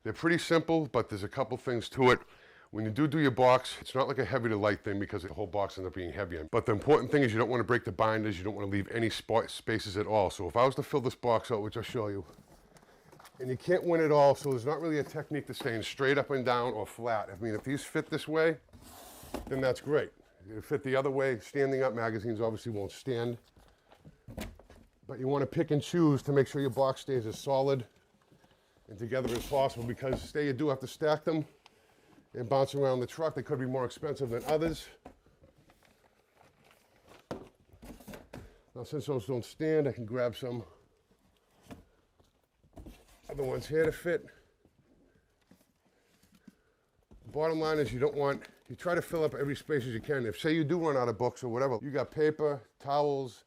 They're pretty simple, but there's a couple things to it. When you do your box, it's not like a heavy to light thing because the whole box ends up being heavier. But the important thing is you don't want to break the binders, you don't want to leave any spaces at all. So if I was to fill this box out, which I'll show you, and you can't win it all, so there's not really a technique to staying straight up and down or flat. I mean, if these fit this way, then that's great. If they fit the other way, standing up magazines obviously won't stand. But you want to pick and choose to make sure your box stays as solid and together as possible, because say you do have to stack them and bounce around the truck, they could be more expensive than others. Now since those don't stand, I can grab some other ones here to fit. Bottom line is you try to fill up every space as you can. If say you do run out of books or whatever, you got paper, towels,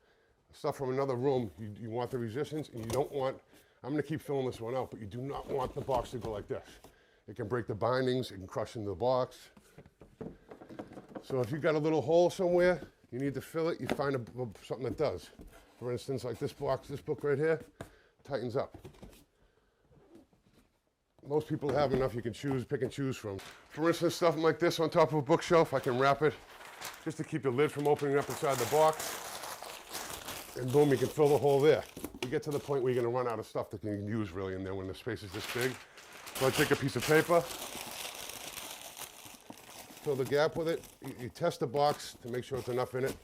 stuff from another room, you want the resistance, and you don't want, I'm gonna keep filling this one out, but you do not want the box to go like this. It can break the bindings, it can crush into the box. So if you've got a little hole somewhere, you need to fill it, you find something that does. For instance, like this box, this book right here, tightens up. Most people have enough you can pick and choose from. For instance, stuff like this on top of a bookshelf, I can wrap it just to keep the lid from opening up inside the box. And boom, you can fill the hole there. You get to the point where you're gonna run out of stuff that you can use really in there when the space is this big. So I take a piece of paper, fill the gap with it. You test the box to make sure it's enough in it.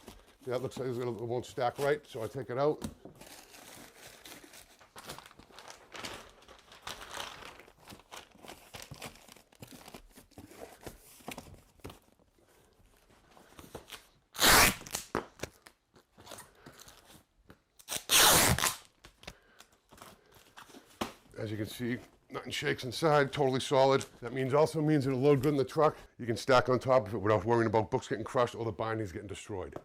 That looks like it won't stack right, so I take it out. As you can see, nothing shakes inside, totally solid. That also means it'll load good in the truck. You can stack on top of it without worrying about books getting crushed or the bindings getting destroyed.